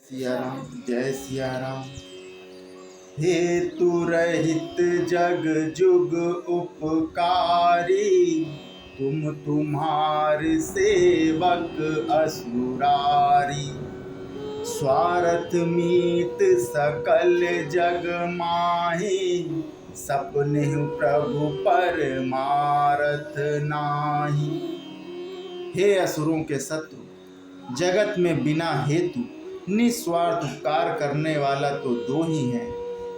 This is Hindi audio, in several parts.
सिया राम, जय सिया राम। हेतु रहित जग जुग उपकारी, तुम तुम्हार सेवक असुरारी। स्वार्थ मीत सकल जग माही, सपने प्रभु परमारथ नाही। हे असुरों के शत्रु, जगत में बिना हेतु निस्वार्थ उपकार करने वाला तो दो ही हैं,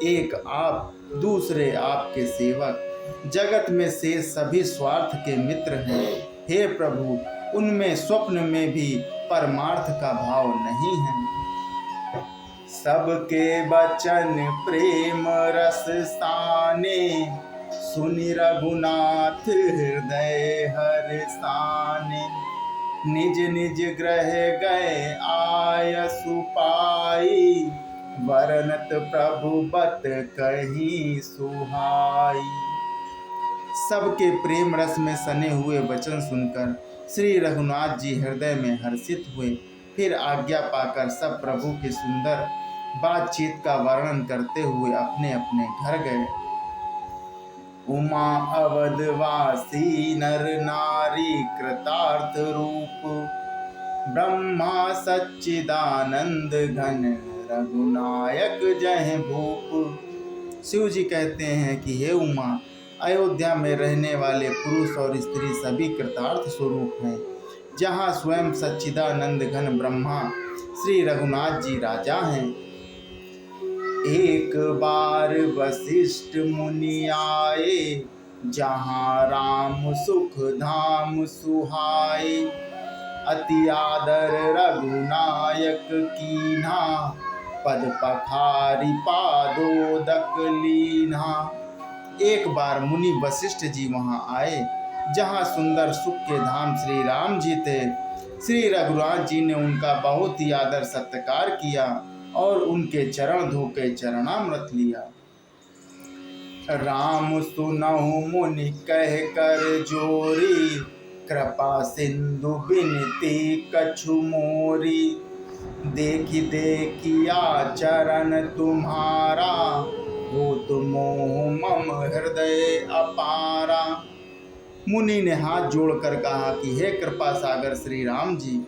एक आप, दूसरे आपके सेवक। जगत में से सभी स्वार्थ के मित्र हैं। हे प्रभु, उनमें स्वप्न में भी परमार्थ का भाव नहीं है। सबके बचन प्रेम रस स्थाने, सुनि रघुनाथ हृदय हर्षाने। निज निज ग्रह गए आयसु पाई, वरनत प्रभु बत कहीं सुहाई। सबके प्रेम रस में सने हुए वचन सुनकर श्री रघुनाथ जी हृदय में हर्षित हुए। फिर आज्ञा पाकर सब प्रभु की सुंदर बातचीत का वर्णन करते हुए अपने अपने घर गए। उमा अवधवासी नर नारी कृतार्थ रूप, ब्रह्मा सच्चिदानंद घन रघुनायक जय भूप। शिव जी कहते हैं कि हे उमा, अयोध्या में रहने वाले पुरुष और स्त्री सभी कृतार्थ स्वरूप हैं। जहाँ स्वयं सच्चिदानंद घन ब्रह्मा श्री रघुनाथ जी राजा हैं। एक बार वशिष्ठ मुनि आए, जहाँ राम सुख धाम सुहाए। अति आदर रघुनायक कीन्हा, पद पखारी पादोदक लीन्हा। एक बार मुनि वशिष्ठ जी वहाँ आए, जहाँ सुंदर सुख के धाम श्री राम जी थे। श्री रघुनाथ जी ने उनका बहुत ही आदर सत्कार किया और उनके चरण धोके चरणामृत लिया। राम सुनहु मुनि कह कर जोरी, कृपा सिंधु बिनती कछु मोरी। देखी देखिया चरण तुम्हारा, हो तुम मोह मम हृदय अपारा। मुनि ने हाथ जोड़कर कहा कि हे कृपा सागर श्री राम जी,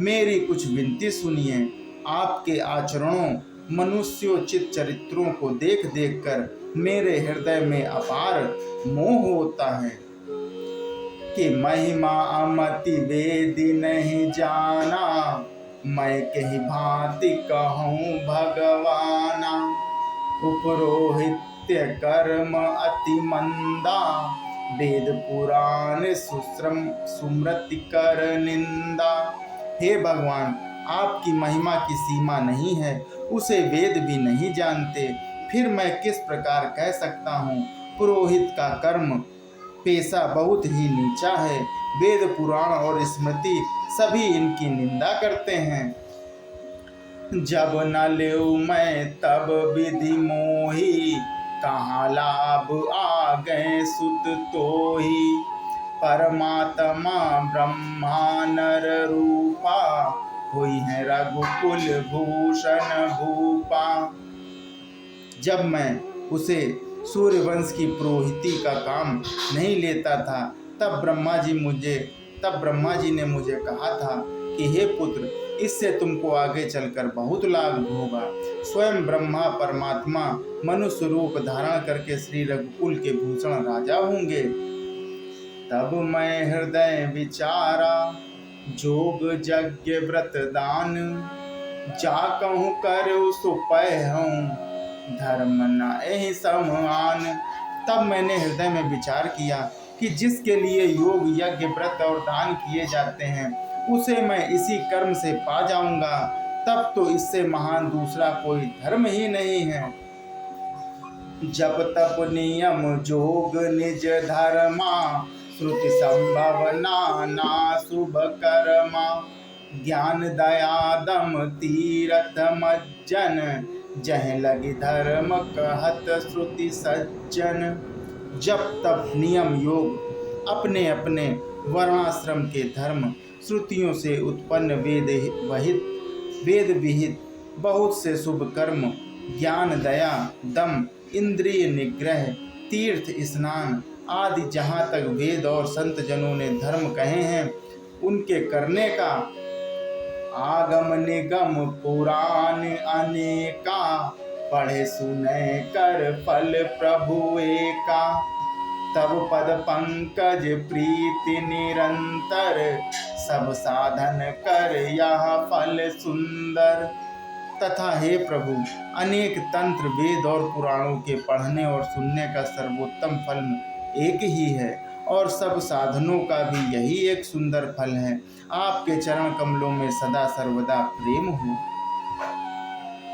मेरी कुछ विनती सुनिए। आपके आचरणों मनुष्योचित चरित्रों को देख देख कर मेरे हृदय में अपार मोह होता है कि महिमा अमति वेद नहीं जाना, मैं कहीं भांति कहूँ भगवाना। उपरोहित्य कर्म अति मंदा, वेद पुराण सुस्मृति कर निंदा। हे भगवान, आपकी महिमा की सीमा नहीं है, उसे वेद भी नहीं जानते, फिर मैं किस प्रकार कह सकता हूँ। पुरोहित का कर्म पेशा बहुत ही नीचा है, वेद पुराण और स्मृति सभी इनकी निंदा करते हैं। जब न लेऊ मैं तब विधि मोही, कहाँ लाभ आ गए सुत तोही। परमात्मा ब्रह्मा नर रूपा, हुई है रघुकुल भूषण भूपा। जब मैं उसे सूर्यवंश की पुरोहिती का काम नहीं लेता था, तब ब्रह्मा जी ने मुझे कहा था कि हे पुत्र, इससे तुमको आगे चलकर बहुत लाभ होगा। स्वयं ब्रह्मा परमात्मा मनुष्य रूप धारण करके श्री रघुकुल के भूषण राजा होंगे। तब मैं हृदय विचारा, जोग यज्ञ व्रत दान, जा कहूँ कर सुपह हूँ, धर्म न समान। तब मैंने हृदय में विचार किया कि जिसके लिए योग यज्ञ व्रत और दान किए जाते हैं, उसे मैं इसी कर्म से पा जाऊंगा। तब तो इससे महान दूसरा कोई धर्म ही नहीं है। जप तप नियम जोग निज धर्मा, श्रुति संभव नाना शुभ कर्मा। ज्ञान दया दम तीरथ मज्जन, जह लगी धर्म कहत श्रुति सज्जन। जप तप नियम योग अपने अपने वर्णाश्रम के धर्म, श्रुतियों से उत्पन्न वेद विहित बहुत से शुभ कर्म, ज्ञान, दया, दम, इंद्रिय निग्रह, तीर्थ स्नान आदि जहाँ तक वेद और संत जनों ने धर्म कहे हैं उनके करने का, आगम निगम पुराण अनेका, पढ़े सुने कर फल प्रभु एका, तब पद पंकज प्रीति निरंतर, सब साधन कर यह फल सुंदर। तथा हे प्रभु, अनेक तंत्र, वेद और पुराणों के पढ़ने और सुनने का सर्वोत्तम फल एक ही है और सब साधनों का भी यही एक सुंदर फल है। आपके चरण कमलों में सदा सर्वदा प्रेम हो।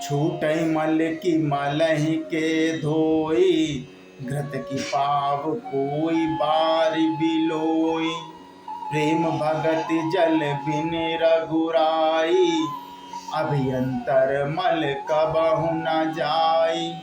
छूटै मल की मलहि के धोई, घृत की पाव कोई बारी बिलोई, प्रेम भगति जल बिन रघुराई, अभियंतर मल कबहु न जाई।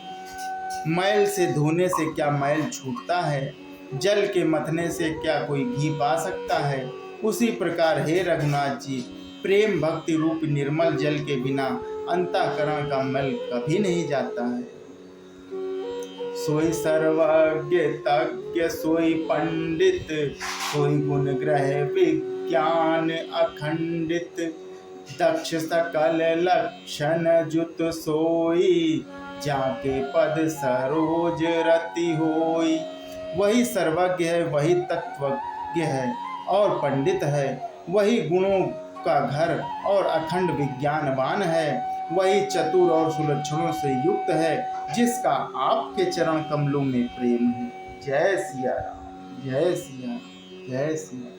मैल से धोने से क्या मैल छूटता है, जल के मथने से क्या कोई घी पा सकता है। उसी प्रकार हे रघुनाथ जी, प्रेम भक्ति रूप निर्मल जल के बिना अंतःकरण का मैल कभी नहीं जाता है। सोई सर्वज्ञ तज्ञ सोई पंडित, सोई गुण ग्रह विज्ञान अखंडित, दक्ष सकल लक्षण जुत सोई, जाके पद सरोज रति होई। वही सर्वज्ञ है, वही तत्वज्ञ है और पंडित है, वही गुणों का घर और अखंड विज्ञानवान है, वही चतुर और सुलक्षणों से युक्त है, जिसका आपके चरण कमलों में प्रेम है। जय सिया राम, जय सिया, जय सिया।